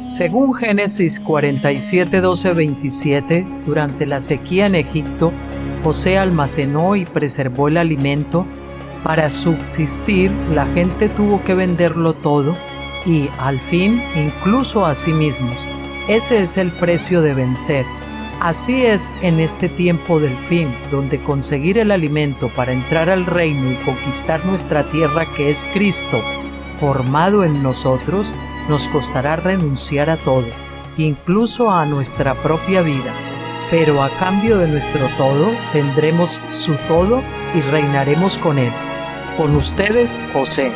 Según Génesis 47, 12, 27, durante la sequía en Egipto, José almacenó y preservó el alimento. Para subsistir, la gente tuvo que venderlo todo y, al fin, incluso a sí mismos. Ese es el precio de vencer. Así es en este tiempo del fin, donde conseguir el alimento para entrar al reino y conquistar nuestra tierra, que es Cristo, formado en nosotros, nos costará renunciar a todo, incluso a nuestra propia vida. Pero a cambio de nuestro todo, tendremos su todo y reinaremos con él. Con ustedes, José.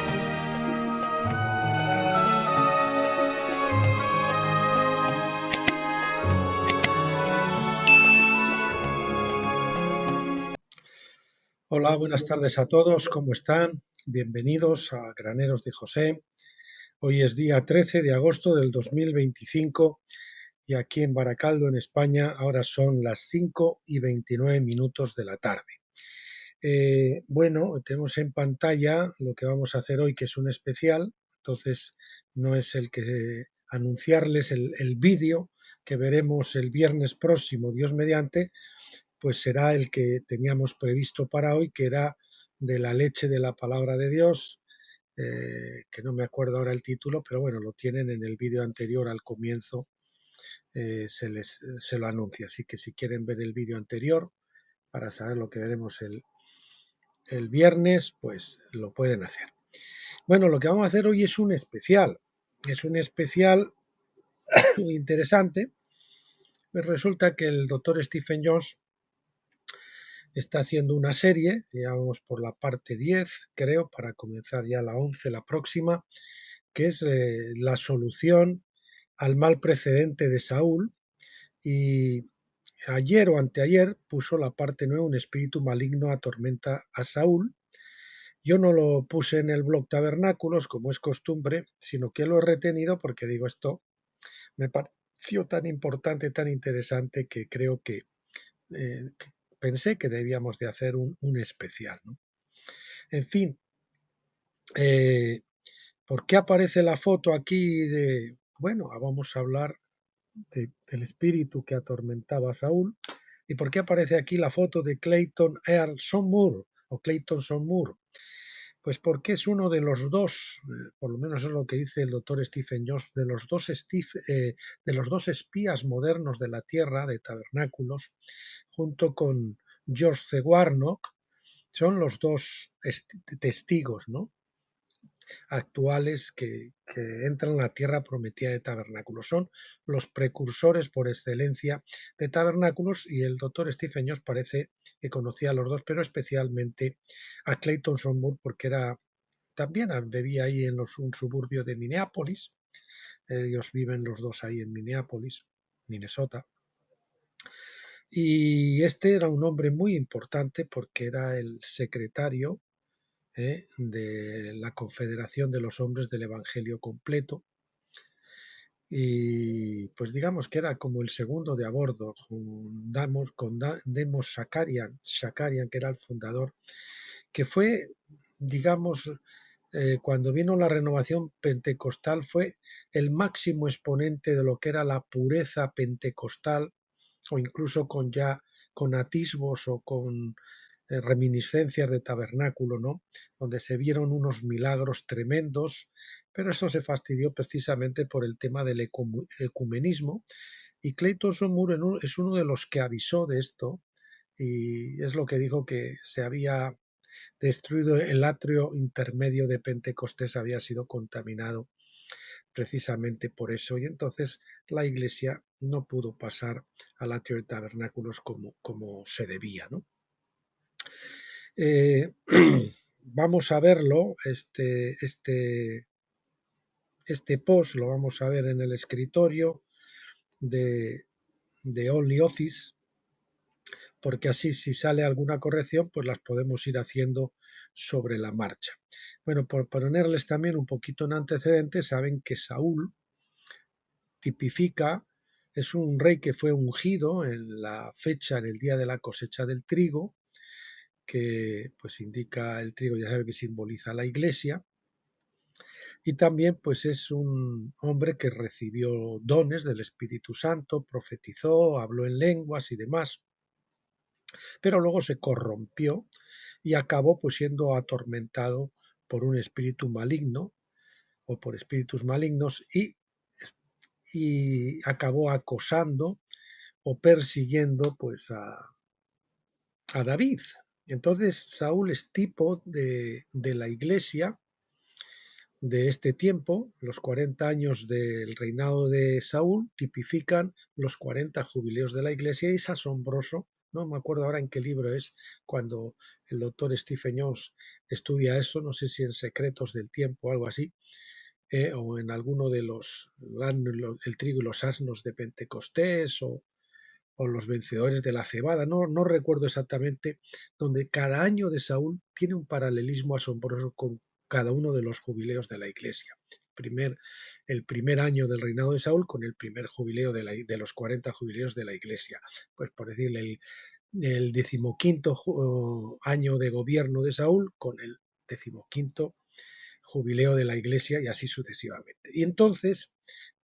Hola, buenas tardes a todos, ¿cómo están? Bienvenidos a Graneros de José. Hoy es día 13 de agosto del 2025 y aquí en Baracaldo, en España, ahora son las 5:29 de la tarde. Bueno, tenemos en pantalla lo que vamos a hacer hoy, que es un especial, entonces no es el que anunciarles el vídeo que veremos el viernes próximo, Dios mediante, pues será el que teníamos previsto para hoy, que era de la leche de la palabra de Dios, que no me acuerdo ahora el título, pero bueno, lo tienen en el vídeo anterior al comienzo, se lo anuncia. Así que si quieren ver el vídeo anterior para saber lo que veremos el viernes, pues lo pueden hacer. Bueno, lo que vamos a hacer hoy es un especial. Es un especial muy interesante. Pues resulta que el doctor Stephen Jones está haciendo una serie, ya vamos por la parte 10, creo, para comenzar ya la 11, la próxima, que es la solución al mal precedente de Saúl. Y ayer o anteayer puso la parte 9, un espíritu maligno atormenta a Saúl. Yo no lo puse en el blog Tabernáculos, como es costumbre, sino que lo he retenido porque digo, esto me pareció tan importante, tan interesante, que creo que pensé que debíamos de hacer un especial, ¿no? En fin, ¿por qué aparece la foto aquí de... Bueno, vamos a hablar del espíritu que atormentaba a Saúl. ¿Y por qué aparece aquí la foto de Clayton Earl Sonmur o Clayton Sonmur? Pues porque es uno de los dos, por lo menos es lo que dice el doctor Stephen Jones, de los dos espías modernos de la Tierra, de Tabernáculos, junto con George C. Warnock, son los dos testigos, ¿no?, actuales que entran en la tierra prometida de Tabernáculos. Son los precursores por excelencia de Tabernáculos, y el doctor Stephen Jones parece que conocía a los dos, pero especialmente a Clayton Sonmur, porque también vivía ahí en un suburbio de Minneapolis. Ellos viven los dos ahí en Minneapolis, Minnesota. Y este era un hombre muy importante porque era el secretario de la Confederación de los Hombres del Evangelio Completo, y pues digamos que era como el segundo de a bordo, con Demos Shakarian, que era el fundador, que fue, digamos, cuando vino la renovación pentecostal, fue el máximo exponente de lo que era la pureza pentecostal, o incluso con atisbos o con reminiscencias de tabernáculo, ¿no?, donde se vieron unos milagros tremendos, pero eso se fastidió precisamente por el tema del ecumenismo, y Clayton Sonmur es uno de los que avisó de esto, y es lo que dijo, que se había destruido el atrio intermedio de Pentecostés, había sido contaminado precisamente por eso, y entonces la iglesia no pudo pasar al atrio de tabernáculos como se debía, ¿no? Vamos a verlo, este post lo vamos a ver en el escritorio de OnlyOffice, porque así, si sale alguna corrección, pues las podemos ir haciendo sobre la marcha. Bueno, por ponerles también un poquito en antecedentes, saben que Saúl tipifica, es un rey que fue ungido en la fecha, en el día de la cosecha del trigo, que pues indica el trigo, ya sabe que simboliza la iglesia, y también pues es un hombre que recibió dones del Espíritu Santo, profetizó, habló en lenguas y demás, pero luego se corrompió y acabó pues siendo atormentado por un espíritu maligno o por espíritus malignos y acabó acosando o persiguiendo pues a David. Entonces Saúl es tipo de la iglesia de este tiempo. Los 40 años del reinado de Saúl tipifican los 40 jubileos de la iglesia y es asombroso. No me acuerdo ahora en qué libro es, cuando el doctor Stephen Jones estudia eso, no sé si en Secretos del Tiempo o algo así, o en alguno de el trigo y los asnos de Pentecostés o los vencedores de la cebada, no recuerdo exactamente, donde cada año de Saúl tiene un paralelismo asombroso con cada uno de los jubileos de la iglesia. El primer año del reinado de Saúl con el primer jubileo de los 40 jubileos de la iglesia. Pues por decirle, el decimoquinto año de gobierno de Saúl con el decimoquinto jubileo de la iglesia y así sucesivamente. Y entonces,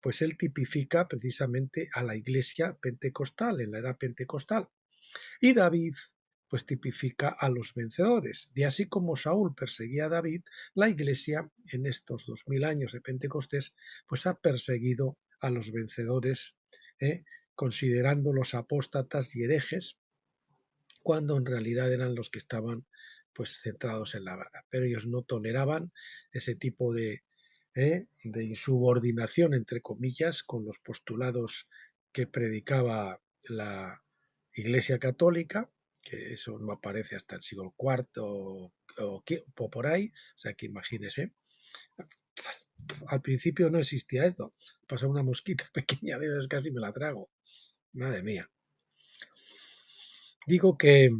pues él tipifica precisamente a la iglesia pentecostal, en la edad pentecostal. Y David, pues tipifica a los vencedores. De así como Saúl perseguía a David, la iglesia en estos 2000 años de Pentecostés, pues ha perseguido a los vencedores, considerando los apóstatas y herejes, cuando en realidad eran los que estaban pues centrados en la verdad. Pero ellos no toleraban ese tipo de insubordinación, entre comillas, con los postulados que predicaba la Iglesia Católica, que eso no aparece hasta el siglo IV o por ahí, o sea que imagínese. Al principio no existía esto, pasa una mosquita pequeña de esas, casi me la trago, madre mía. Digo que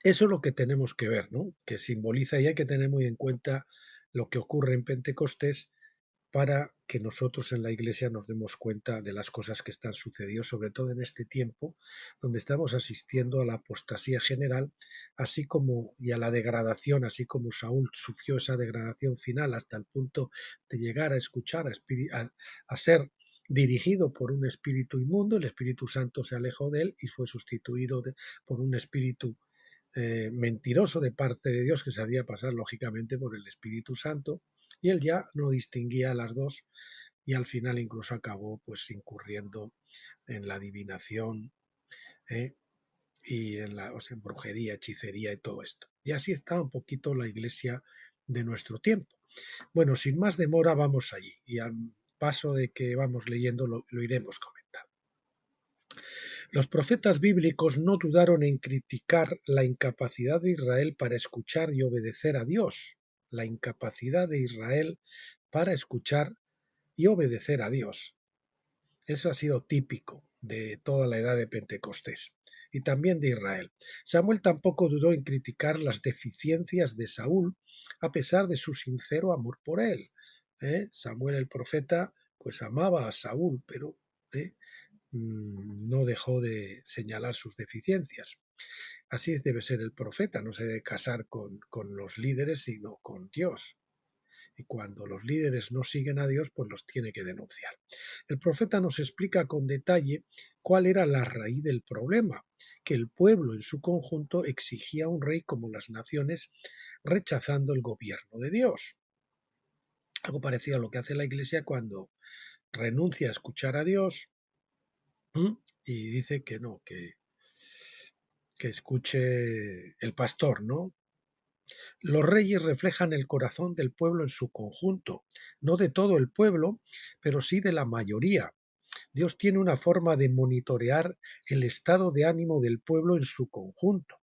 eso es lo que tenemos que ver, ¿no? Que simboliza y hay que tener muy en cuenta lo que ocurre en Pentecostés para que nosotros en la iglesia nos demos cuenta de las cosas que están sucediendo, sobre todo en este tiempo donde estamos asistiendo a la apostasía general, así como y a la degradación, así como Saúl sufrió esa degradación final hasta el punto de llegar a escuchar, a ser dirigido por un espíritu inmundo. El Espíritu Santo se alejó de él y fue sustituido por un espíritu mentiroso de parte de Dios, que se hacía pasar lógicamente por el Espíritu Santo, y él ya no distinguía las dos y al final incluso acabó pues incurriendo en la adivinación, y en brujería, hechicería y todo esto. Y así está un poquito la iglesia de nuestro tiempo. Bueno, sin más demora vamos allí y al paso de que vamos leyendo lo iremos comentando. Los profetas bíblicos no dudaron en criticar la incapacidad de Israel para escuchar y obedecer a Dios. La incapacidad de Israel para escuchar y obedecer a Dios. Eso ha sido típico de toda la edad de Pentecostés y también de Israel. Samuel tampoco dudó en criticar las deficiencias de Saúl, a pesar de su sincero amor por él. Samuel el profeta pues amaba a Saúl, pero no dejó de señalar sus deficiencias. Así debe ser el profeta, no se debe casar con los líderes, sino con Dios. Y cuando los líderes no siguen a Dios, pues los tiene que denunciar. El profeta nos explica con detalle cuál era la raíz del problema, que el pueblo en su conjunto exigía un rey como las naciones, rechazando el gobierno de Dios. Algo parecido a lo que hace la Iglesia cuando renuncia a escuchar a Dios y dice que no, que escuche el pastor, ¿no? Los reyes reflejan el corazón del pueblo en su conjunto, no de todo el pueblo, pero sí de la mayoría. Dios tiene una forma de monitorear el estado de ánimo del pueblo en su conjunto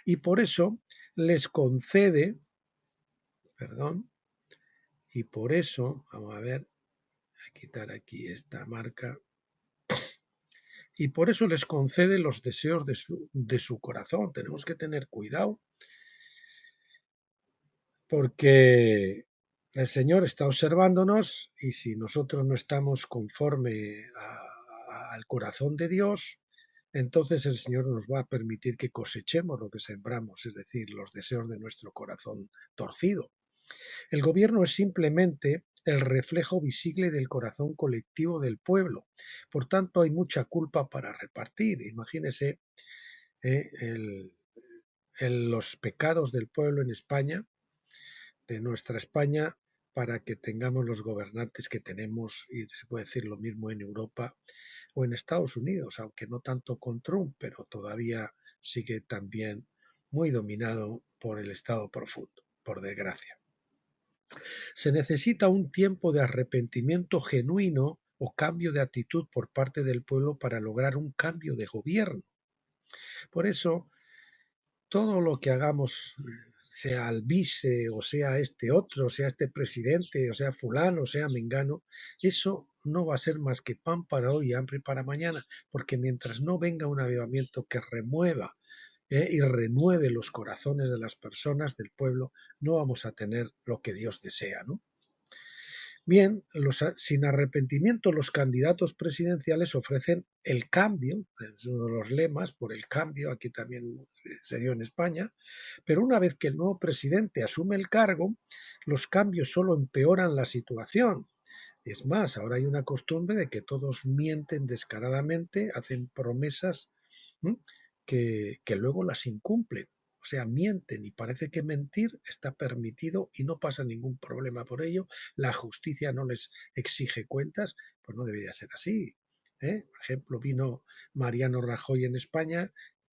y por eso les concede, y por eso, vamos a ver, a quitar aquí esta marca, y por eso les concede los deseos de su corazón. Tenemos que tener cuidado porque el Señor está observándonos y si nosotros no estamos conforme al corazón de Dios, entonces el Señor nos va a permitir que cosechemos lo que sembramos, es decir, los deseos de nuestro corazón torcido. El gobierno es simplemente el reflejo visible del corazón colectivo del pueblo. Por tanto, hay mucha culpa para repartir. Imagínese eh, el- los pecados del pueblo en España, de nuestra España, para que tengamos los gobernantes que tenemos, y se puede decir lo mismo en Europa o en Estados Unidos, aunque no tanto con Trump, pero todavía sigue también muy dominado por el Estado profundo, por desgracia. Se necesita un tiempo de arrepentimiento genuino o cambio de actitud por parte del pueblo para lograr un cambio de gobierno. Por eso, todo lo que hagamos, sea el vice, o sea este otro, sea este presidente, o sea fulano, o sea mengano, eso no va a ser más que pan para hoy y hambre para mañana, porque mientras no venga un avivamiento que remueva y renueve los corazones de las personas del pueblo, no vamos a tener lo que Dios desea, ¿no? Bien, sin arrepentimiento los candidatos presidenciales ofrecen el cambio, es uno de los lemas, por el cambio, aquí también se dio en España, pero una vez que el nuevo presidente asume el cargo, los cambios solo empeoran la situación. Es más, ahora hay una costumbre de que todos mienten descaradamente, hacen promesas que luego las incumplen. O sea, mienten y parece que mentir está permitido y no pasa ningún problema por ello. La justicia no les exige cuentas, pues no debería ser así. Por ejemplo, vino Mariano Rajoy en España,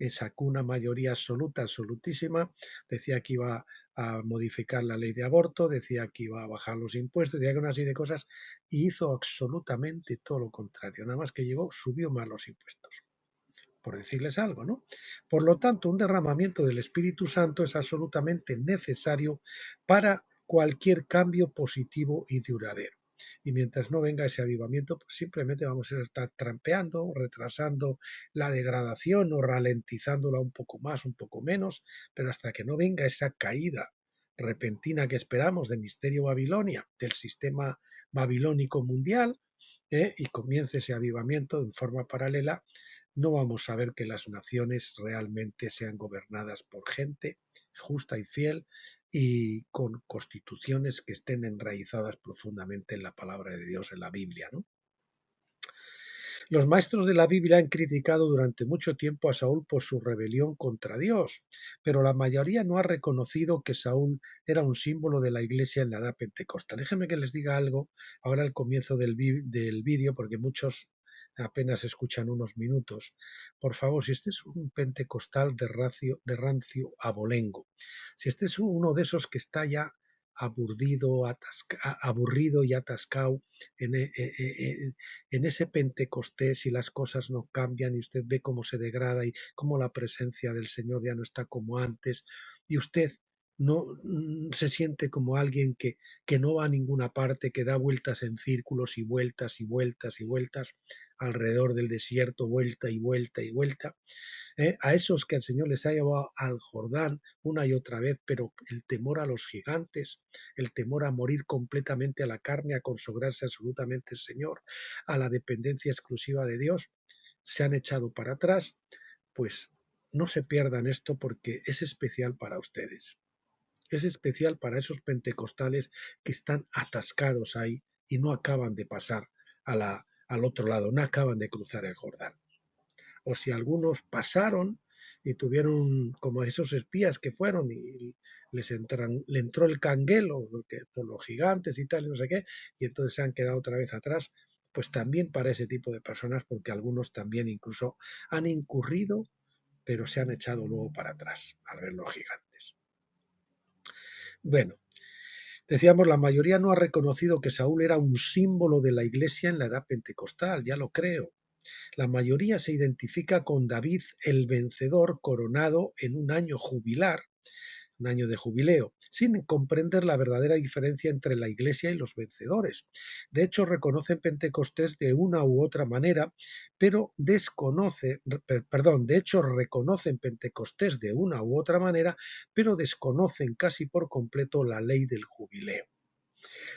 sacó una mayoría absoluta, absolutísima, decía que iba a modificar la ley de aborto, decía que iba a bajar los impuestos, decía que una serie de cosas, y hizo absolutamente todo lo contrario. Nada más que llegó, subió más los impuestos, por decirles algo, ¿no? Por lo tanto, un derramamiento del Espíritu Santo es absolutamente necesario para cualquier cambio positivo y duradero. Y mientras no venga ese avivamiento, pues simplemente vamos a estar trampeando, retrasando la degradación o ralentizándola un poco más, un poco menos, pero hasta que no venga esa caída repentina que esperamos de Misterio Babilonia, del sistema babilónico mundial, y comience ese avivamiento en forma paralela, no vamos a ver que las naciones realmente sean gobernadas por gente justa y fiel y con constituciones que estén enraizadas profundamente en la palabra de Dios, en la Biblia, ¿no? Los maestros de la Biblia han criticado durante mucho tiempo a Saúl por su rebelión contra Dios, pero la mayoría no ha reconocido que Saúl era un símbolo de la iglesia en la edad pentecostal. Déjenme que les diga algo ahora al comienzo del vídeo, porque muchos apenas escuchan unos minutos. Por favor, si este es un pentecostal de rancio abolengo, si este es uno de esos que está ya aburrido y atascado en ese Pentecostés, y las cosas no cambian y usted ve cómo se degrada y cómo la presencia del Señor ya no está como antes, y usted no se siente como alguien que no va a ninguna parte, que da vueltas en círculos y vueltas y vueltas y vueltas alrededor del desierto, vuelta y vuelta y vuelta, a esos que el Señor les ha llevado al Jordán una y otra vez, pero el temor a los gigantes, el temor a morir completamente a la carne, a consagrarse absolutamente al Señor, a la dependencia exclusiva de Dios, se han echado para atrás. Pues no se pierdan esto, porque es especial para ustedes. Es especial para esos pentecostales que están atascados ahí y no acaban de pasar al otro lado, no acaban de cruzar el Jordán. O si algunos pasaron y tuvieron, como esos espías que fueron y le entró el canguelo por los gigantes y tal, y no sé qué, y entonces se han quedado otra vez atrás, pues también para ese tipo de personas, porque algunos también incluso han incurrido, pero se han echado luego para atrás al ver los gigantes. Bueno, decíamos, la mayoría no ha reconocido que Saúl era un símbolo de la iglesia en la edad pentecostal, ya lo creo. La mayoría se identifica con David el vencedor coronado en un año jubilar, un año de jubileo, sin comprender la verdadera diferencia entre la Iglesia y los vencedores. De hecho, reconocen Pentecostés de una u otra manera, pero de hecho reconocen Pentecostés de una u otra manera, pero desconocen casi por completo la ley del jubileo.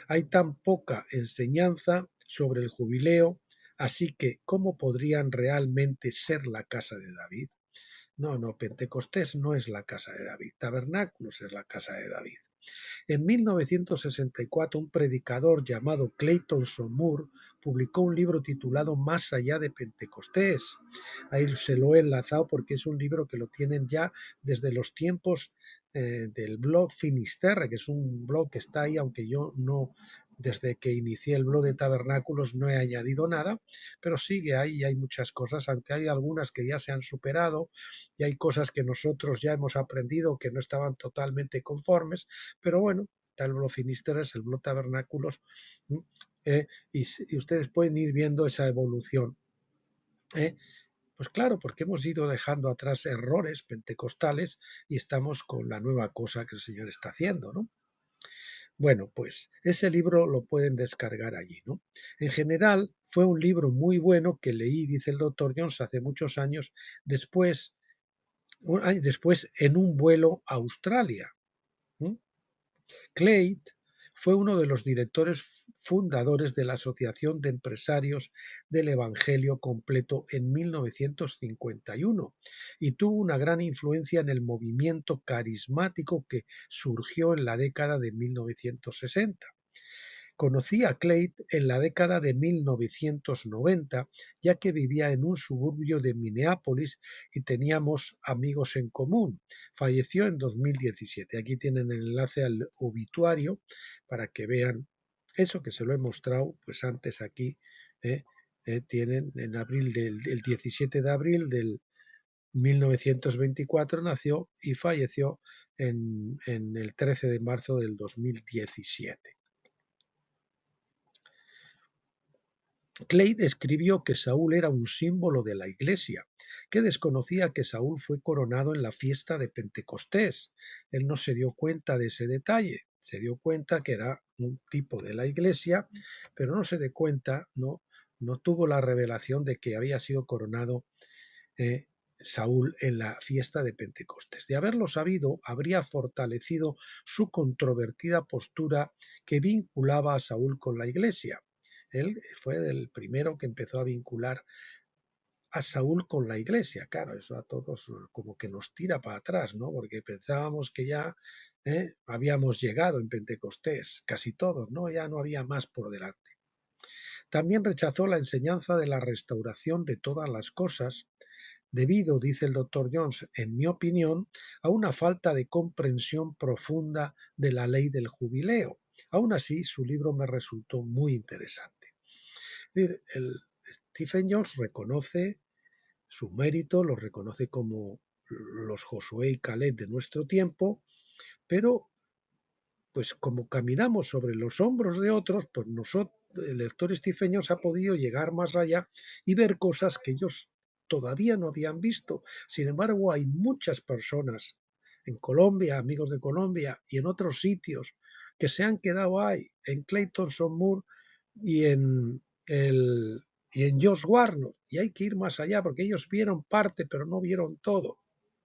Hay tan poca enseñanza sobre el jubileo, así que ¿cómo podrían realmente ser la casa de David? No, no, Pentecostés no es la casa de David, tabernáculos es la casa de David. En 1964, un predicador llamado Clayton Moore publicó un libro titulado Más allá de Pentecostés. Ahí se lo he enlazado porque es un libro que lo tienen ya desde los tiempos del blog Finisterre, que es un blog que está ahí, aunque yo no, desde que inicié el blog de Tabernáculos no he añadido nada, pero sigue ahí y hay muchas cosas, aunque hay algunas que ya se han superado y hay cosas que nosotros ya hemos aprendido que no estaban totalmente conformes, pero bueno, está el blog Finisterre, el blog Tabernáculos, y ustedes pueden ir viendo esa evolución. Pues claro, porque hemos ido dejando atrás errores pentecostales y estamos con la nueva cosa que el Señor está haciendo, ¿no? Bueno, pues ese libro lo pueden descargar allí, ¿no? En general, fue un libro muy bueno que leí, dice el doctor Jones, hace muchos años, después, un año después en un vuelo a Australia. Cleide fue uno de los directores fundadores de la Asociación de Empresarios del Evangelio Completo en 1951 y tuvo una gran influencia en el movimiento carismático que surgió en la década de 1960. Conocí a Cleide en la década de 1990, ya que vivía en un suburbio de Minneapolis y teníamos amigos en común. Falleció en 2017. Aquí tienen el enlace al obituario para que vean eso que se lo he mostrado pues antes aquí. Tienen en abril el 17 de abril del 1924 nació y falleció en el 13 de marzo del 2017. Cleide escribió que Saúl era un símbolo de la Iglesia, que desconocía que Saúl fue coronado en la fiesta de Pentecostés. Él no se dio cuenta de ese detalle, se dio cuenta que era un tipo de la Iglesia, pero no se dio cuenta, no tuvo la revelación de que había sido coronado Saúl en la fiesta de Pentecostés. De haberlo sabido, habría fortalecido su controvertida postura que vinculaba a Saúl con la Iglesia. Él fue el primero que empezó a vincular a Saúl con la Iglesia. Claro, eso a todos como que nos tira para atrás, ¿no? Porque pensábamos que ya habíamos llegado en Pentecostés, casi todos, ¿no? Ya no había más por delante. También rechazó la enseñanza de la restauración de todas las cosas, debido, dice el doctor Jones, en mi opinión, a una falta de comprensión profunda de la ley del jubileo. Aún así, su libro me resultó muy interesante. Es decir, Stephen Jones reconoce su mérito, lo reconoce como los Josué y Caleb de nuestro tiempo, pero pues como caminamos sobre los hombros de otros, pues nosotros, el lector Stephen Jones ha podido llegar más allá y ver cosas que ellos todavía no habían visto. Sin embargo, hay muchas personas en Colombia, amigos de Colombia y en otros sitios que se han quedado ahí, en Clayton Moore y y en Josh Warnock, y hay que ir más allá porque ellos vieron parte pero no vieron todo.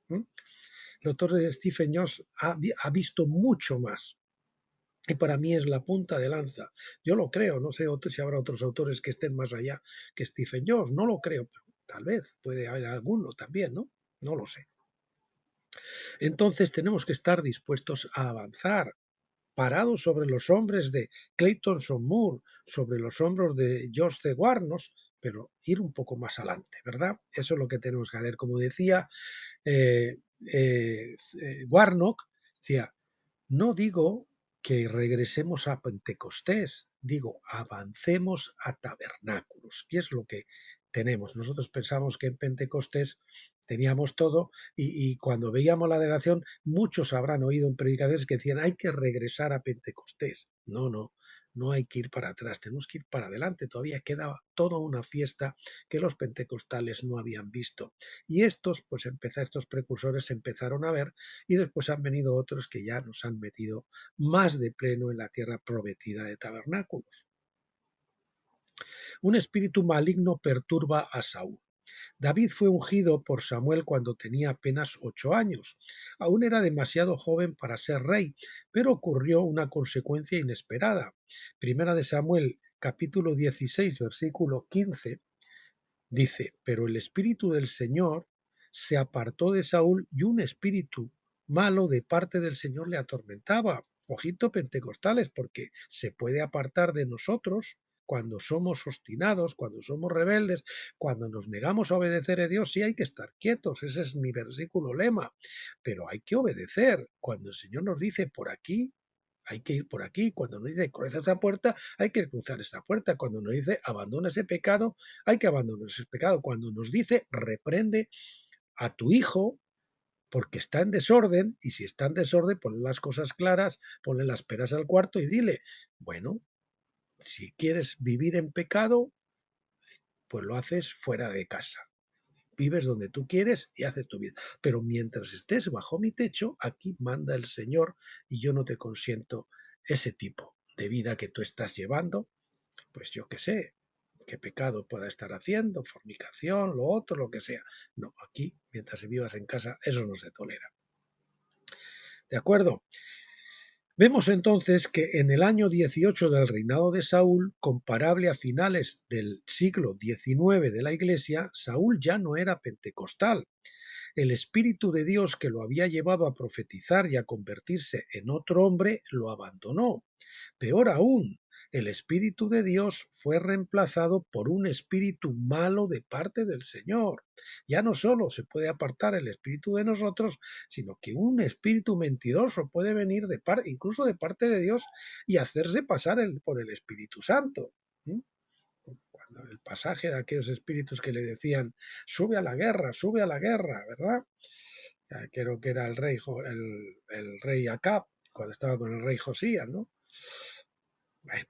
El doctor Stephen Jones ha visto mucho más y para mí es la punta de lanza. Yo lo creo, no sé si habrá otros autores que estén más allá que Stephen Jones, no lo creo, pero tal vez puede haber alguno también, ¿no? No lo sé. Entonces tenemos que estar dispuestos a avanzar, parados sobre los hombres de Clayton Moore, sobre los hombros de Josh C. Warnock, pero ir un poco más adelante, ¿verdad? Eso es lo que tenemos que hacer. Como decía Warnock, decía, no digo que regresemos a Pentecostés, digo, avancemos a tabernáculos. Y es lo que tenemos. Nosotros pensamos que en Pentecostés teníamos todo y cuando veíamos la delación, muchos habrán oído en predicaciones que decían hay que regresar a Pentecostés. No, no, no hay que ir para atrás, tenemos que ir para adelante. Todavía queda toda una fiesta que los pentecostales no habían visto. Y estos precursores se empezaron a ver y después han venido otros que ya nos han metido más de pleno en la tierra prometida de tabernáculos. Un espíritu maligno perturba a Saúl. David fue ungido por Samuel cuando tenía apenas 8 años. Aún era demasiado joven para ser rey, pero ocurrió una consecuencia inesperada. Primera de Samuel, capítulo 16, versículo 15, dice, pero el Espíritu del Señor se apartó de Saúl y un espíritu malo de parte del Señor le atormentaba. Ojito pentecostales, porque se puede apartar de nosotros cuando somos obstinados, cuando somos rebeldes, cuando nos negamos a obedecer a Dios. Sí, hay que estar quietos, ese es mi versículo lema, pero hay que obedecer. Cuando el Señor nos dice por aquí, hay que ir por aquí. Cuando nos dice cruza esa puerta, hay que cruzar esa puerta. Cuando nos dice abandona ese pecado, hay que abandonar ese pecado. Cuando nos dice reprende a tu hijo porque está en desorden, y si está en desorden, ponle las cosas claras, ponle las peras al cuarto y dile, bueno, si quieres vivir en pecado, pues lo haces fuera de casa. Vives donde tú quieres y haces tu vida. Pero mientras estés bajo mi techo, aquí manda el Señor y yo no te consiento ese tipo de vida que tú estás llevando. Pues yo qué sé, qué pecado pueda estar haciendo, fornicación, lo otro, lo que sea. No, aquí, mientras vivas en casa, eso no se tolera. ¿De acuerdo? Vemos entonces que en el año 18 del reinado de Saúl, comparable a finales del siglo XIX de la Iglesia, Saúl ya no era pentecostal. El Espíritu de Dios que lo había llevado a profetizar y a convertirse en otro hombre lo abandonó. Peor aún, el Espíritu de Dios fue reemplazado por un espíritu malo de parte del Señor. Ya no solo se puede apartar el Espíritu de nosotros, sino que un espíritu mentiroso puede venir incluso de parte de Dios y hacerse pasar por el Espíritu Santo. ¿Mm? Cuando el pasaje de aquellos espíritus que le decían, sube a la guerra, ¿verdad? Creo que era el rey Acab, cuando estaba con el rey Josías, ¿no? Bueno,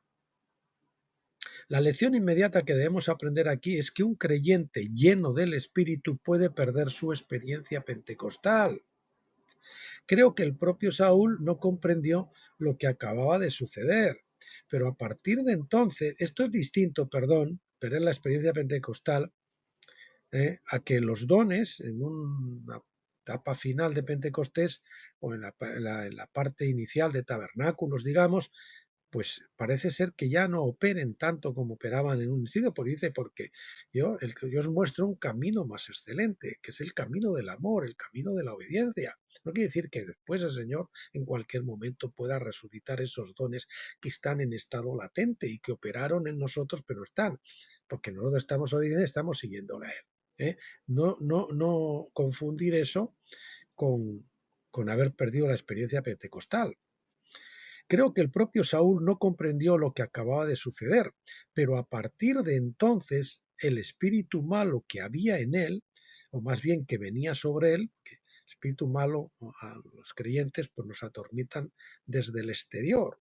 la lección inmediata que debemos aprender aquí es que un creyente lleno del Espíritu puede perder su experiencia pentecostal. Creo que el propio Saúl no comprendió lo que acababa de suceder, pero a partir de entonces, esto es distinto, perdón, pero en la experiencia pentecostal, a que los dones en una etapa final de Pentecostés o en la parte inicial de tabernáculos, digamos, pues parece ser que ya no operen tanto como operaban en un sitio, porque yo os muestro un camino más excelente, que es el camino del amor, el camino de la obediencia. No quiere decir que después el Señor en cualquier momento pueda resucitar esos dones que están en estado latente y que operaron en nosotros, pero están, porque nosotros estamos obedientes, estamos siguiéndole a Él. No confundir eso con haber perdido la experiencia pentecostal. Creo que el propio Saúl no comprendió lo que acababa de suceder, pero a partir de entonces el espíritu malo que había en él, o más bien que venía sobre él, que el espíritu malo a los creyentes pues nos atormentan desde el exterior,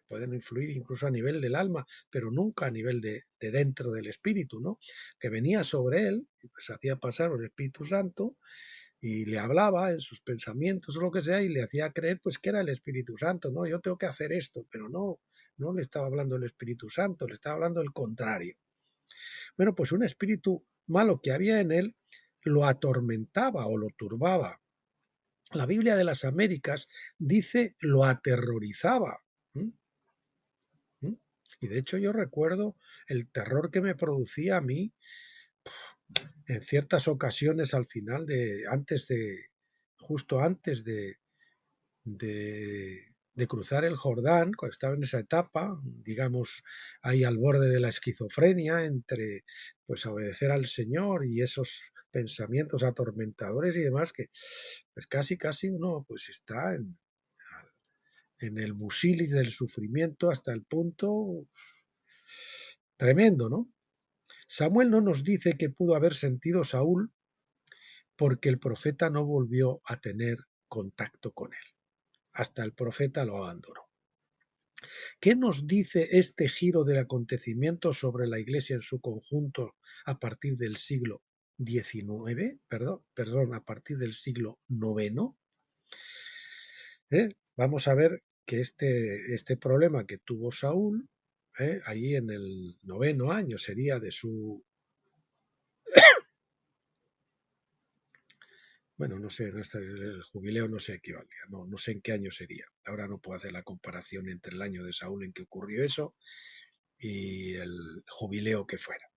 pueden influir incluso a nivel del alma, pero nunca a nivel de dentro del espíritu, ¿no? Que venía sobre él, pues hacía pasar el Espíritu Santo, y le hablaba en sus pensamientos o lo que sea y le hacía creer pues que era el Espíritu Santo, no, yo tengo que hacer esto, pero no le estaba hablando el Espíritu Santo, le estaba hablando el contrario. Bueno, pues un espíritu malo que había en él lo atormentaba o lo turbaba. La Biblia de las Américas dice lo aterrorizaba. ¿Mm? ¿Mm? Y de hecho yo recuerdo el terror que me producía a mí en ciertas ocasiones al final justo antes de cruzar el Jordán, cuando estaba en esa etapa, digamos, ahí al borde de la esquizofrenia, entre pues obedecer al Señor y esos pensamientos atormentadores y demás, que pues casi uno pues está en el busilis del sufrimiento hasta el punto tremendo, ¿no? Samuel no nos dice que pudo haber sentido Saúl porque el profeta no volvió a tener contacto con él. Hasta el profeta lo abandonó. ¿Qué nos dice este giro del acontecimiento sobre la Iglesia en su conjunto a partir del siglo XIX? Perdón, a partir del siglo IX. Vamos a ver que este problema que tuvo Saúl, allí en el 9º año sería de su... Bueno, no sé, el jubileo no sé equivalía, no sé en qué año sería. Ahora no puedo hacer la comparación entre el año de Saúl en que ocurrió eso y el jubileo que fuera.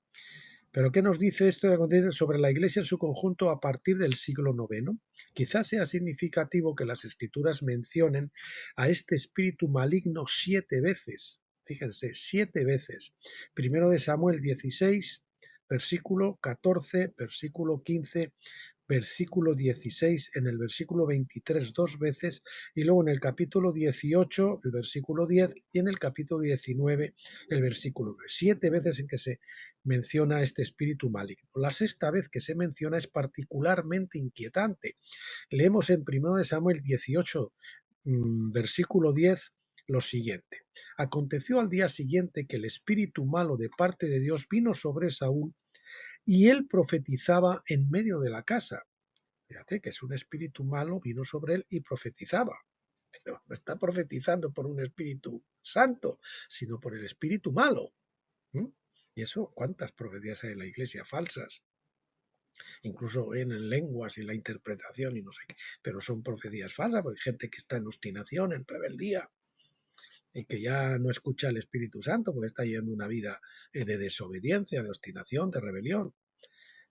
Pero ¿qué nos dice esto sobre la Iglesia en su conjunto a partir del siglo IX? Quizás sea significativo que las Escrituras mencionen a este espíritu maligno 7 veces. Fíjense, 7 veces. Primero de Samuel 16, versículo 14, versículo 15, versículo 16, en el versículo 23 2 veces, y luego en el capítulo 18, el versículo 10, y en el capítulo 19, el versículo 9. 7 veces en que se menciona este espíritu maligno. La sexta vez que se menciona es particularmente inquietante. Leemos en 1 de Samuel 18, versículo 10, lo siguiente. Aconteció al día siguiente que el espíritu malo de parte de Dios vino sobre Saúl y él profetizaba en medio de la casa. Fíjate que es un espíritu malo, vino sobre él y profetizaba. Pero no está profetizando por un espíritu santo, sino por el espíritu malo. Y eso, ¿cuántas profecías hay en la iglesia falsas? Incluso en lenguas y la interpretación y no sé qué. Pero son profecías falsas, porque hay gente que está en obstinación, en rebeldía, y que ya no escucha al Espíritu Santo, porque está llevando una vida de desobediencia, de obstinación, de rebelión,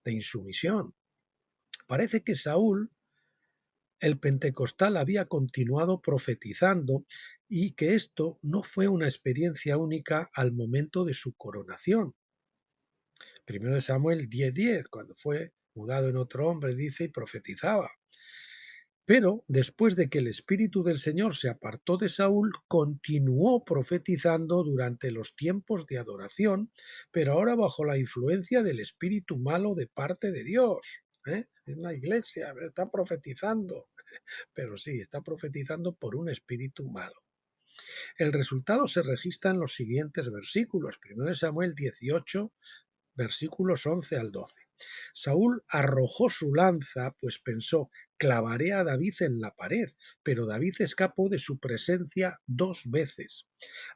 de insumisión. Parece que Saúl, el pentecostal, había continuado profetizando y que esto no fue una experiencia única al momento de su coronación. Primero de Samuel 10:10, cuando fue mudado en otro hombre, dice, y profetizaba. Pero después de que el Espíritu del Señor se apartó de Saúl, continuó profetizando durante los tiempos de adoración, pero ahora bajo la influencia del espíritu malo de parte de Dios. En la iglesia está profetizando, pero sí, está profetizando por un espíritu malo. El resultado se registra en los siguientes versículos. 1 Samuel 18, versículos 11 al 12. Saúl arrojó su lanza, pues pensó, clavaré a David en la pared, pero David escapó de su presencia 2 veces.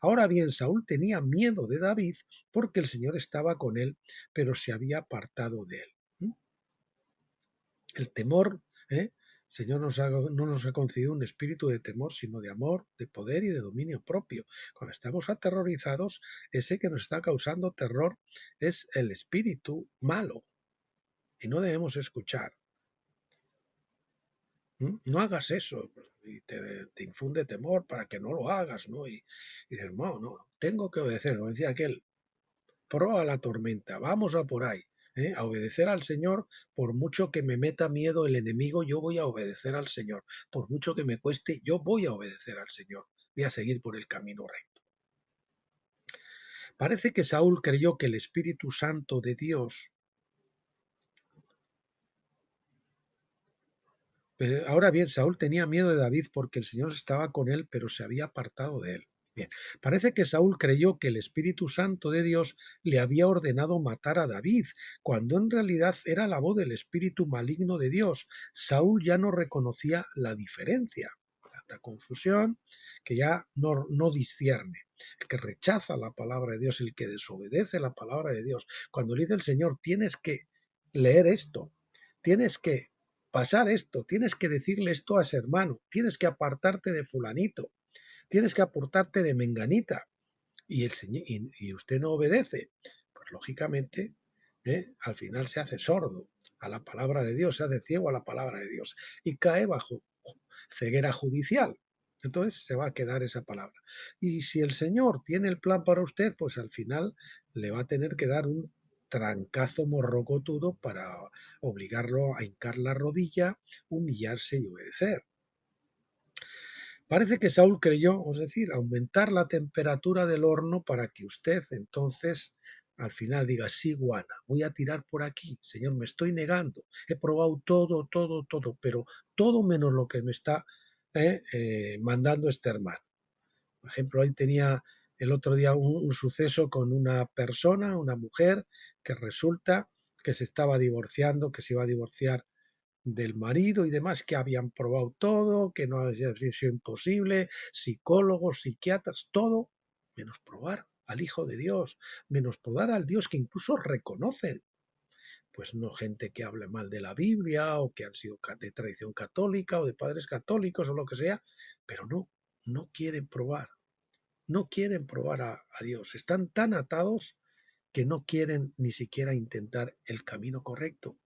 Ahora bien, Saúl tenía miedo de David porque el Señor estaba con él, pero se había apartado de él. El temor, el Señor no nos ha concedido un espíritu de temor, sino de amor, de poder y de dominio propio. Cuando estamos aterrorizados, ese que nos está causando terror es el espíritu malo y no debemos escuchar. No hagas eso, y te infunde temor para que no lo hagas, ¿no? Y dices, no, tengo que obedecer, como decía aquel, proa la tormenta, vamos a por ahí. A obedecer al Señor, por mucho que me meta miedo el enemigo, yo voy a obedecer al Señor. Por mucho que me cueste, yo voy a obedecer al Señor. Voy a seguir por el camino recto. Parece que Saúl creyó que el Espíritu Santo de Dios, pero ahora bien, Saúl tenía miedo de David porque el Señor estaba con él, pero se había apartado de él. Bien, parece que Saúl creyó que el Espíritu Santo de Dios le había ordenado matar a David, cuando en realidad era la voz del Espíritu maligno de Dios. Saúl ya no reconocía la diferencia. Tanta confusión que ya no discierne. El que rechaza la palabra de Dios, el que desobedece la palabra de Dios. Cuando le dice el Señor, tienes que leer esto, tienes que pasar esto, tienes que decirle esto a ese hermano, tienes que apartarte de fulanito, tienes que apartarte de menganita, y el Señor, y usted no obedece, pues lógicamente al final se hace sordo a la palabra de Dios, se hace ciego a la palabra de Dios y cae bajo ceguera judicial. Entonces se va a quedar esa palabra. Y si el Señor tiene el plan para usted, pues al final le va a tener que dar un trancazo morrocotudo para obligarlo a hincar la rodilla, humillarse y obedecer. Parece que Saúl creyó, es decir, aumentar la temperatura del horno para que usted entonces al final diga, sí, Guana, voy a tirar por aquí, Señor, me estoy negando, he probado todo, pero todo menos lo que me está mandando este hermano. Por ejemplo, ahí tenía el otro día un suceso con una persona, una mujer, que resulta que se estaba divorciando, que se iba a divorciar del marido y demás, que habían probado todo, que no había sido imposible, psicólogos, psiquiatras, todo, menos probar al Hijo de Dios, menos probar al Dios que incluso reconocen. Pues no gente que hable mal de la Biblia o que han sido de tradición católica o de padres católicos o lo que sea, pero no quieren probar, no quieren probar a Dios, están tan atados que no quieren ni siquiera intentar el camino correcto.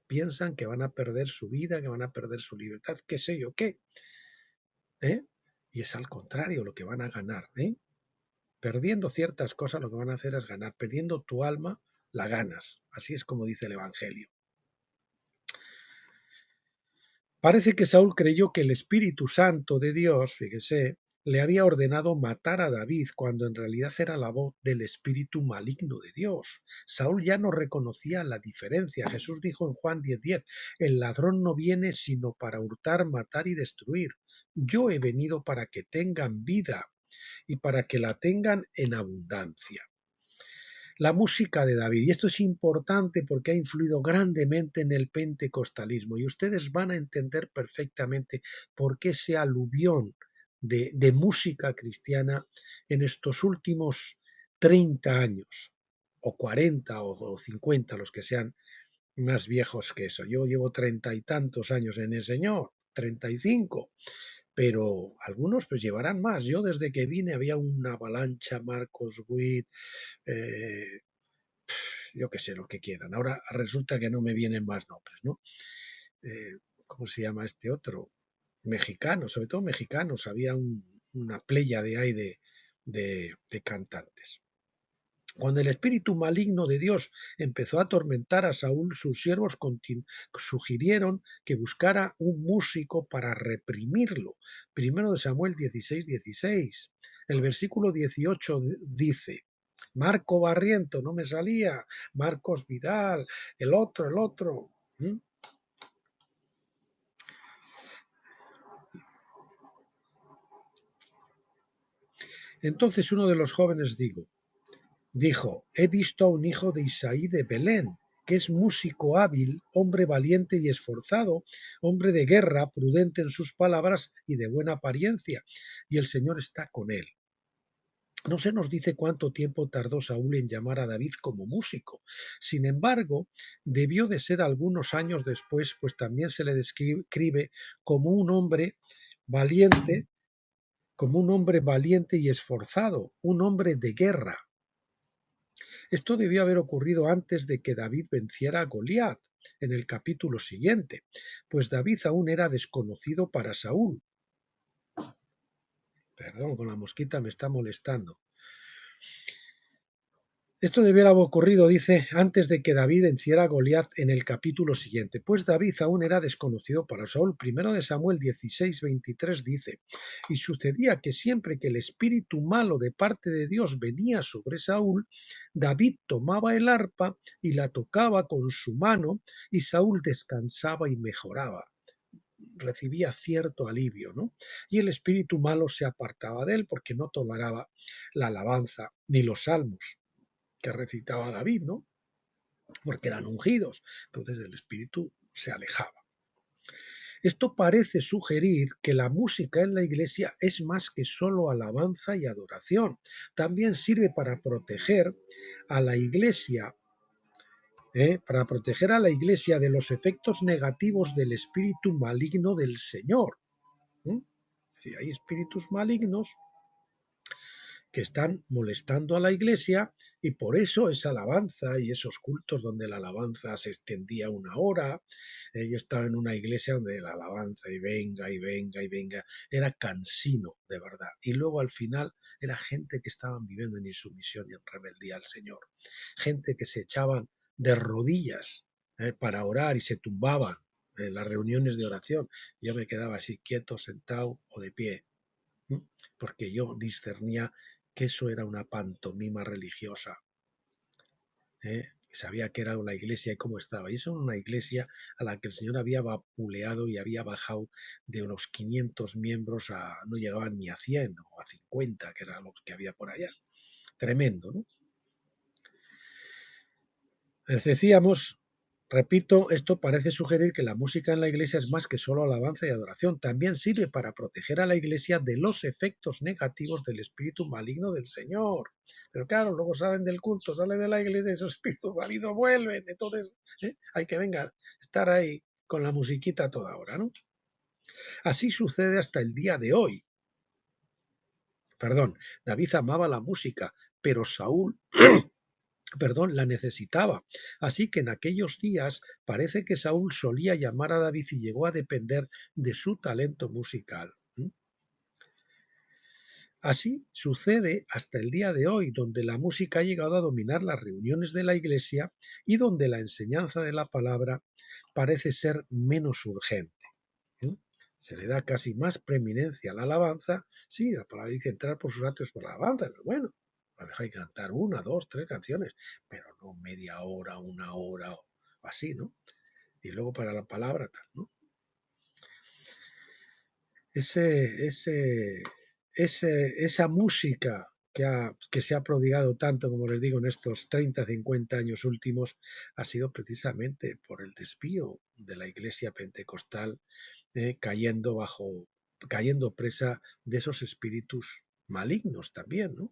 Piensan que van a perder su vida, que van a perder su libertad, qué sé yo qué. Y es al contrario lo que van a ganar. Perdiendo ciertas cosas, lo que van a hacer es ganar. Perdiendo tu alma, la ganas. Así es como dice el Evangelio. Parece que Saúl creyó que el Espíritu Santo de Dios, fíjese, le había ordenado matar a David cuando en realidad era la voz del espíritu maligno de Dios. Saúl ya no reconocía la diferencia. Jesús dijo en Juan 10:10, el ladrón no viene sino para hurtar, matar y destruir. Yo he venido para que tengan vida y para que la tengan en abundancia. La música de David, y esto es importante porque ha influido grandemente en el pentecostalismo, y ustedes van a entender perfectamente por qué ese aluvión de música cristiana en estos últimos 30 años, o 40 o 50, los que sean más viejos que eso. Yo llevo 30 y tantos años en el Señor, 35, pero algunos pues llevarán más. Yo desde que vine había una avalancha, Marcos Witt, yo qué sé, lo que quieran. Ahora resulta que no me vienen más nombres, ¿no? ¿Cómo se llama este otro? Mexicanos, sobre todo mexicanos, había una pléyade ahí de cantantes. Cuando el espíritu maligno de Dios empezó a atormentar a Saúl, sus siervos sugirieron que buscara un músico para reprimirlo. Primero de Samuel 16:16. El versículo 18 dice, Marco Barriento, no me salía, Marcos Vidal, el otro. Entonces uno de los jóvenes dijo, he visto a un hijo de Isaí de Belén, que es músico hábil, hombre valiente y esforzado, hombre de guerra, prudente en sus palabras y de buena apariencia, y el Señor está con él. No se nos dice cuánto tiempo tardó Saúl en llamar a David como músico. Sin embargo, debió de ser algunos años después, pues también se le describe como un hombre valiente, y esforzado, un hombre de guerra. Esto debió haber ocurrido antes de que David venciera a Goliat, en el capítulo siguiente, pues David aún era desconocido para Saúl. Perdón, con la mosquita me está molestando. Esto debiera haber ocurrido, dice, antes de que David venciera a Goliat en el capítulo siguiente, pues David aún era desconocido para Saúl. Primero de Samuel 16:23 dice, y sucedía que siempre que el espíritu malo de parte de Dios venía sobre Saúl, David tomaba el arpa y la tocaba con su mano, y Saúl descansaba y mejoraba. Recibía cierto alivio, ¿no? Y el espíritu malo se apartaba de él porque no toleraba la alabanza ni los salmos que recitaba David, ¿no? Porque eran ungidos. Entonces el espíritu se alejaba. Esto parece sugerir que la música en la iglesia es más que solo alabanza y adoración. También sirve para proteger a la iglesia, de los efectos negativos del espíritu maligno del Señor. Si hay espíritus malignos que están molestando a la iglesia, y por eso esa alabanza y esos cultos donde la alabanza se extendía una hora. Yo estaba en una iglesia donde la alabanza y venga, era cansino de verdad, y luego al final era gente que estaban viviendo en insumisión y en rebeldía al Señor, gente que se echaban de rodillas para orar y se tumbaban en las reuniones de oración. Yo me quedaba así quieto, sentado o de pie, porque yo discernía que eso era una pantomima religiosa. Sabía que era una iglesia y cómo estaba. Y eso era una iglesia a la que el Señor había vapuleado y había bajado de unos 500 miembros no llegaban ni a 100 o a 50, que eran los que había por allá. Tremendo, ¿no? Decíamos, repito, esto parece sugerir que la música en la iglesia es más que solo alabanza y adoración. También sirve para proteger a la iglesia de los efectos negativos del espíritu maligno del Señor. Pero claro, luego salen del culto, salen de la iglesia y esos espíritus malignos vuelven. Entonces, hay que estar ahí con la musiquita a toda hora, ¿no? Así sucede hasta el día de hoy. David amaba la música, pero Saúl perdón, la necesitaba. Así que en aquellos días parece que Saúl solía llamar a David y llegó a depender de su talento musical. Así sucede hasta el día de hoy, donde la música ha llegado a dominar las reuniones de la Iglesia y donde la enseñanza de la palabra parece ser menos urgente. Se le da casi más preeminencia a la alabanza. Sí, la palabra dice entrar por sus atrios por la alabanza, pero bueno, a lo mejor hay que cantar una, dos, tres canciones, pero no media hora, una hora o así, ¿no? Y luego para la palabra tal, ¿no? Esa música que se ha prodigado tanto, como les digo, en estos 30, 50 años últimos, ha sido precisamente por el desvío de la iglesia pentecostal, cayendo presa de esos espíritus malignos también, ¿no?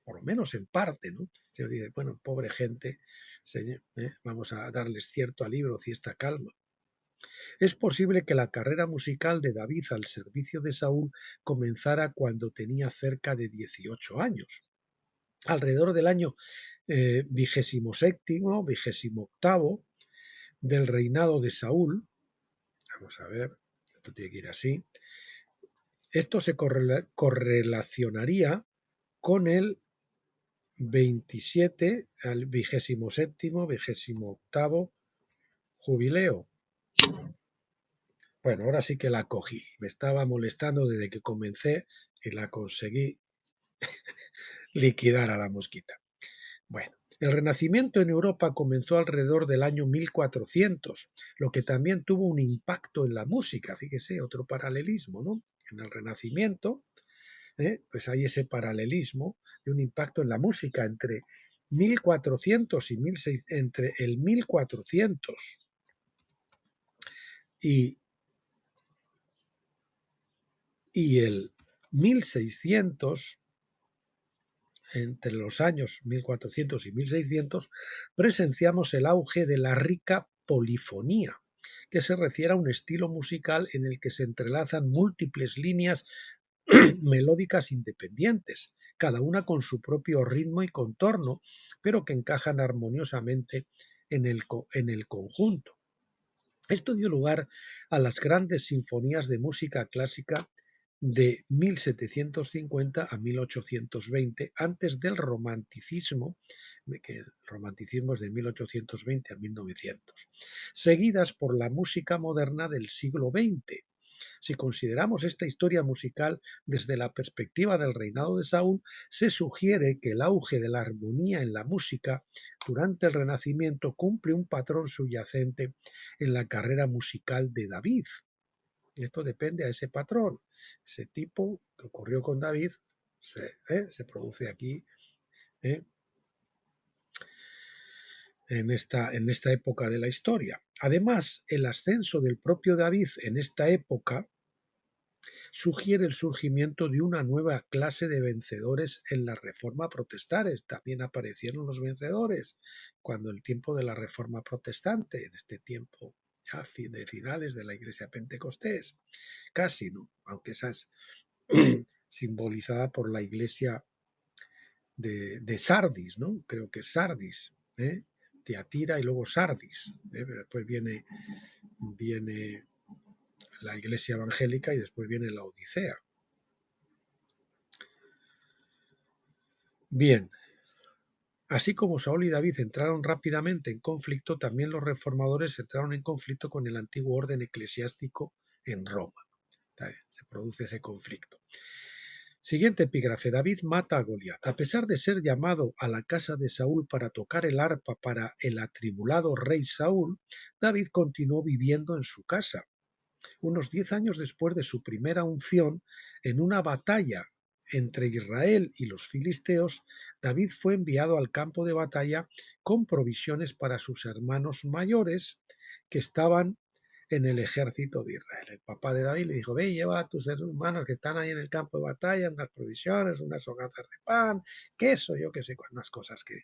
Por lo menos en parte, ¿no? Se dice, bueno, pobre gente, señor, vamos a darles cierto alivio, cierta calma. Es posible que la carrera musical de David al servicio de Saúl comenzara cuando tenía cerca de 18 años. Alrededor del año 27º, 28º del reinado de Saúl, vamos a ver, esto tiene que ir así, esto se correlacionaría con el 27 al 27º, 28º jubileo. Bueno, ahora sí que la cogí. Me estaba molestando desde que comencé y la conseguí liquidar a la mosquita. Bueno, el Renacimiento en Europa comenzó alrededor del año 1400, lo que también tuvo un impacto en la música. Fíjese, otro paralelismo, ¿no? En el Renacimiento, pues hay ese paralelismo de un impacto en la música entre 1400 y 1600, entre el 1400 y el 1600, entre los años 1400 y 1600, presenciamos el auge de la rica polifonía, que se refiere a un estilo musical en el que se entrelazan múltiples líneas melódicas independientes, cada una con su propio ritmo y contorno, pero que encajan armoniosamente en el conjunto. Esto dio lugar a las grandes sinfonías de música clásica de 1750 a 1820, antes del romanticismo, que el romanticismo es de 1820 a 1900, seguidas por la música moderna del siglo XX. Si consideramos esta historia musical desde la perspectiva del reinado de Saúl, se sugiere que el auge de la armonía en la música durante el Renacimiento cumple un patrón subyacente en la carrera musical de David. Esto depende a ese patrón. Ese tipo que ocurrió con David se produce aquí en esta época de la historia. Además, el ascenso del propio David en esta época sugiere el surgimiento de una nueva clase de vencedores en la Reforma protestante. También aparecieron los vencedores cuando el tiempo de la Reforma protestante, en este tiempo ya de finales de la Iglesia Pentecostés, casi, ¿no? Aunque esa es simbolizada por la Iglesia de Sardis, ¿no? Creo que es Sardis, Tiatira y luego Sardis, pero después viene la Iglesia evangélica y después viene la Odisea. Bien, así como Saúl y David entraron rápidamente en conflicto, también los reformadores entraron en conflicto con el antiguo orden eclesiástico en Roma. Se produce ese conflicto. Siguiente epígrafe. David mata a Goliat. A pesar de ser llamado a la casa de Saúl para tocar el arpa para el atribulado rey Saúl, David continuó viviendo en su casa. Unos 10 años después de su primera unción, en una batalla entre Israel y los filisteos, David fue enviado al campo de batalla con provisiones para sus hermanos mayores que estaban en el ejército de Israel. El papá de David le dijo: ve y lleva a tus hermanos que están ahí en el campo de batalla unas provisiones, unas hogazas de pan, queso, yo qué sé, unas cosas que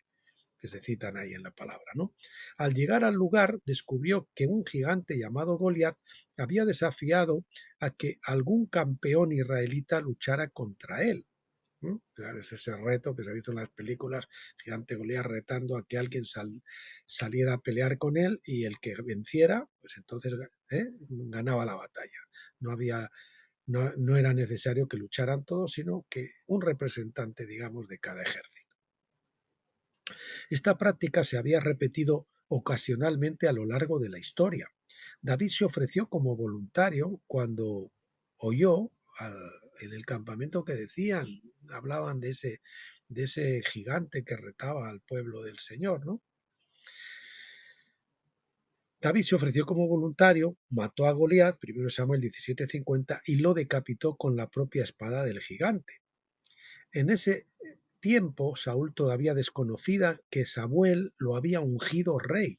se citan ahí en la palabra, ¿no? Al llegar al lugar, descubrió que un gigante llamado Goliat había desafiado a que algún campeón israelita luchara contra él. Claro, es ese reto que se ha visto en las películas, gigante Goliat retando a que alguien saliera a pelear con él y el que venciera, pues entonces ganaba la batalla. No era necesario que lucharan todos, sino que un representante, digamos, de cada ejército. Esta práctica se había repetido ocasionalmente a lo largo de la historia. David se ofreció como voluntario cuando oyó en el campamento que hablaban de ese gigante que retaba al pueblo del Señor, ¿no? David se ofreció como voluntario, mató a Goliat, 1 Samuel 17:50, y lo decapitó con la propia espada del gigante. En ese tiempo, Saúl todavía desconocía que Samuel lo había ungido rey.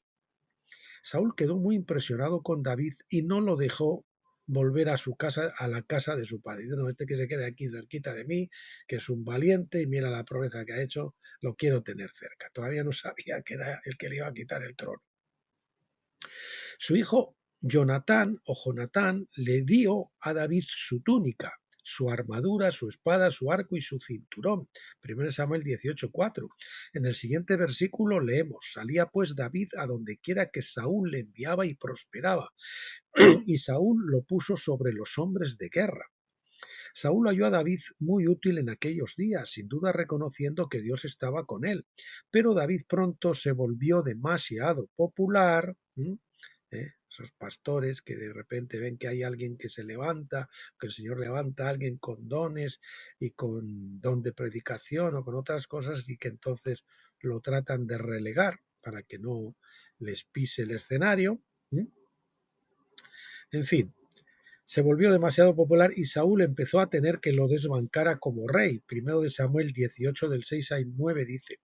Saúl quedó muy impresionado con David y no lo dejó volver a su casa, a la casa de su padre. No, este que se quede aquí cerquita de mí, que es un valiente y mira la proeza que ha hecho, lo quiero tener cerca. Todavía no sabía que era el que le iba a quitar el trono. Su hijo Jonatán le dio a David su túnica, su armadura, su espada, su arco y su cinturón. 1 Samuel 18:4. En el siguiente versículo leemos: salía pues David a donde quiera que Saúl le enviaba y prosperaba, y Saúl lo puso sobre los hombres de guerra. Saúl halló a David muy útil en aquellos días, sin duda reconociendo que Dios estaba con él, pero David pronto se volvió demasiado popular. Esos pastores que de repente ven que hay alguien que se levanta, que el Señor levanta a alguien con dones y con don de predicación o con otras cosas, y que entonces lo tratan de relegar para que no les pise el escenario. En fin, se volvió demasiado popular y Saúl empezó a tener que lo desbancara como rey. 1 Samuel 18 del 6 al 9 dice: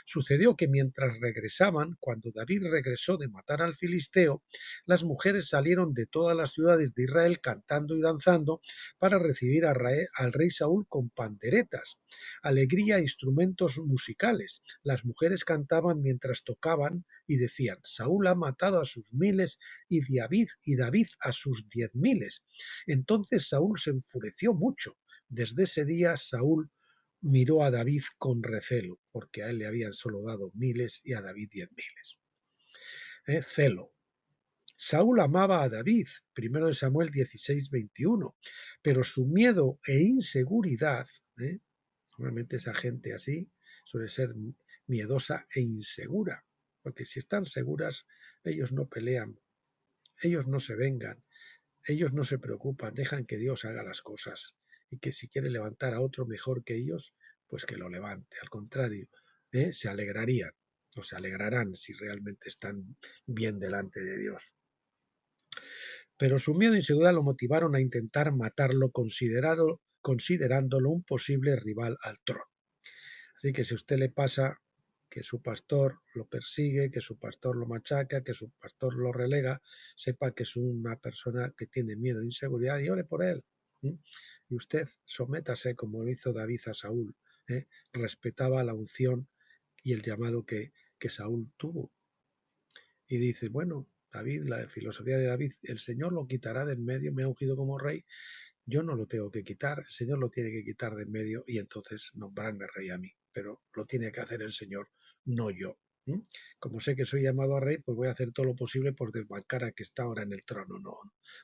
sucedió que mientras regresaban, cuando David regresó de matar al filisteo, las mujeres salieron de todas las ciudades de Israel cantando y danzando para recibir al rey Saúl con panderetas, alegría e instrumentos musicales. Las mujeres cantaban mientras tocaban y decían: Saúl ha matado a sus miles y David a sus 10.000. Entonces Saúl se enfureció mucho. Desde ese día Saúl miró a David con recelo, porque a él le habían solo dado miles y a David 10.000. Celo. Saúl amaba a David, 1 Samuel 16:21, pero su miedo e inseguridad, normalmente esa gente así suele ser miedosa e insegura, porque si están seguras, ellos no pelean, ellos no se vengan, ellos no se preocupan, dejan que Dios haga las cosas, y que si quiere levantar a otro mejor que ellos, pues que lo levante. Al contrario, se alegrarían o se alegrarán si realmente están bien delante de Dios. Pero su miedo e inseguridad lo motivaron a intentar matarlo, considerándolo un posible rival al trono. Así que si a usted le pasa que su pastor lo persigue, que su pastor lo machaca, que su pastor lo relega, sepa que es una persona que tiene miedo e inseguridad y ore por él. Y usted sométase como lo hizo David a Saúl. Respetaba la unción y el llamado que Saúl tuvo. Y dice, bueno, David, la filosofía de David, el Señor lo quitará de en medio, me ha ungido como rey, yo no lo tengo que quitar, el Señor lo tiene que quitar de en medio y entonces nombrarme rey a mí, pero lo tiene que hacer el Señor, no yo. Como sé que soy llamado a rey, pues voy a hacer todo lo posible por desbancar a que está ahora en el trono. No,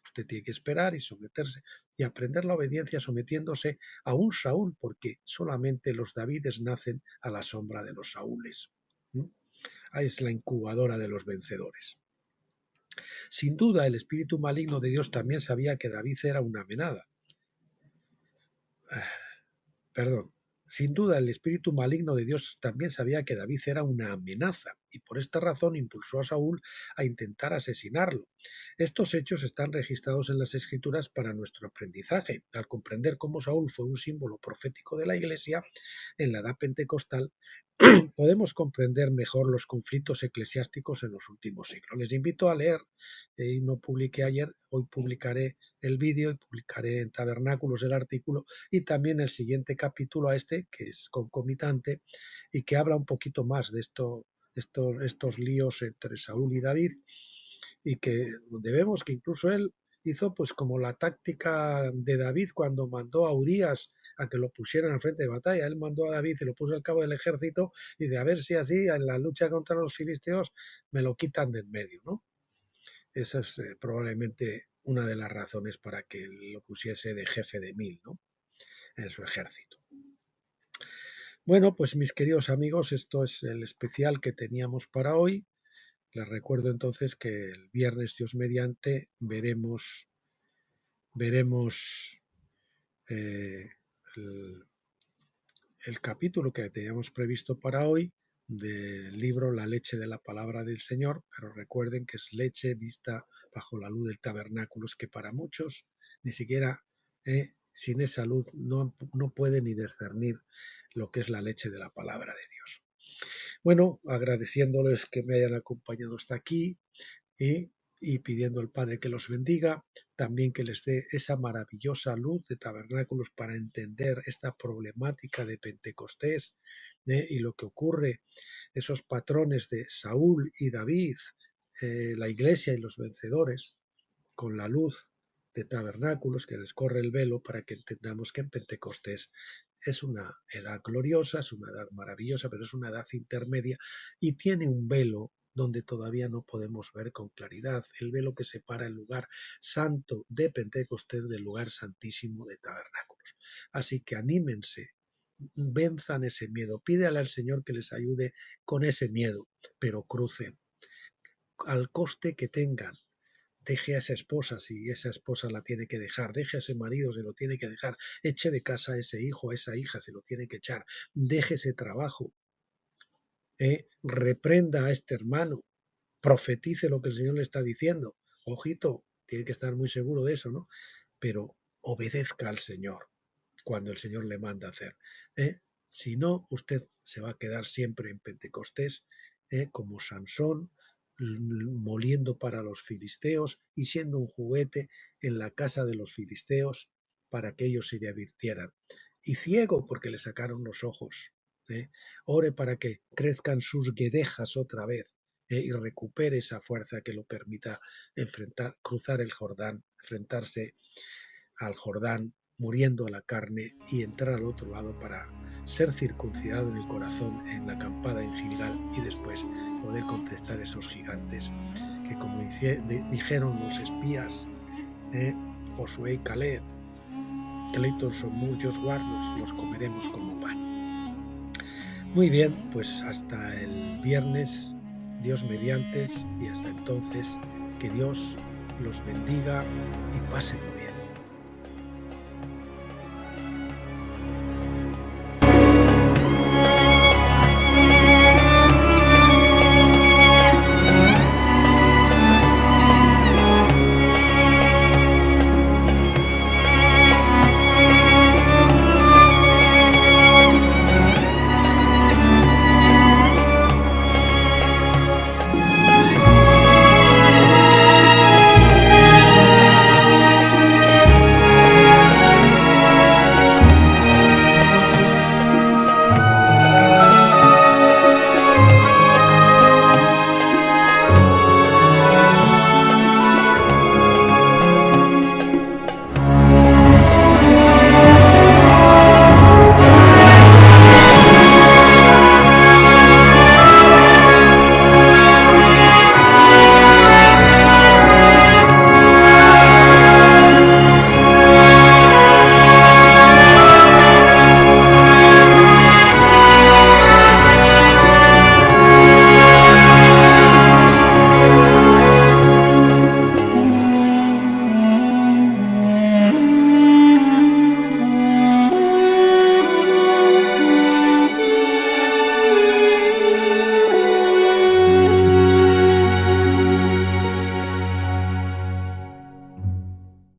usted tiene que esperar y someterse y aprender la obediencia sometiéndose a un Saúl, porque solamente los Davides nacen a la sombra de los Saúles. Es la incubadora de los vencedores. Sin duda, el espíritu maligno de Dios también sabía que David era una amenaza. Sin duda, el espíritu maligno de Dios también sabía que David era una amenaza y por esta razón impulsó a Saúl a intentar asesinarlo. Estos hechos están registrados en las Escrituras para nuestro aprendizaje. Al comprender cómo Saúl fue un símbolo profético de la Iglesia en la edad pentecostal, podemos comprender mejor los conflictos eclesiásticos en los últimos siglos. Les invito a leer, no publiqué ayer, hoy publicaré el vídeo y publicaré en Tabernáculos el artículo y también el siguiente capítulo a este, que es concomitante y que habla un poquito más de estos líos entre Saúl y David, y que donde vemos que incluso él hizo pues como la táctica de David cuando mandó a Urías a que lo pusieran al frente de batalla. Él mandó a David y lo puso al cabo del ejército y de a ver si así en la lucha contra los filisteos me lo quitan de en medio, ¿no? Esa es probablemente una de las razones para que lo pusiese de jefe de 1000, ¿no? En su ejército. Bueno, pues mis queridos amigos, esto es el especial que teníamos para hoy. Les recuerdo entonces que el viernes, Dios mediante, veremos eh, el capítulo que teníamos previsto para hoy del libro La leche de la palabra del Señor, pero recuerden que es leche vista bajo la luz del tabernáculo, es que para muchos ni siquiera sin esa luz no pueden ni discernir lo que es la leche de la palabra de Dios. Bueno, agradeciéndoles que me hayan acompañado hasta aquí y pidiendo al Padre que los bendiga, también que les dé esa maravillosa luz de tabernáculos para entender esta problemática de Pentecostés y lo que ocurre, esos patrones de Saúl y David, la iglesia y los vencedores, con la luz de tabernáculos que les corre el velo para que entendamos que en Pentecostés es una edad gloriosa, es una edad maravillosa, pero es una edad intermedia y tiene un velo donde todavía no podemos ver con claridad, el velo que separa el lugar santo de Pentecostés del lugar santísimo de tabernáculos. Así que anímense, venzan ese miedo, pídale al Señor que les ayude con ese miedo, pero crucen al coste que tengan. Deje a esa esposa si esa esposa la tiene que dejar, deje a ese marido si lo tiene que dejar, eche de casa a ese hijo, a esa hija si lo tiene que echar, deje ese trabajo, reprenda a este hermano, profetice lo que el Señor le está diciendo. Ojito, tiene que estar muy seguro de eso, ¿no? Pero obedezca al Señor cuando el Señor le manda hacer. Si no, usted se va a quedar siempre en Pentecostés, como Sansón, moliendo para los filisteos y siendo un juguete en la casa de los filisteos para que ellos se divirtieran. Y ciego porque le sacaron los ojos. Ore para que crezcan sus guedejas otra vez y recupere esa fuerza que lo permita cruzar el Jordán, enfrentarse al Jordán, muriendo a la carne y entrar al otro lado para ser circuncidado en el corazón en la acampada en Gilgal y después poder contestar a esos gigantes que, como dijeron los espías, Josué y Caleb, Cleiton son muchos guardos, los comeremos como pan. Muy bien, pues hasta el viernes, Dios mediante, y hasta entonces que Dios los bendiga y pásenlo bien.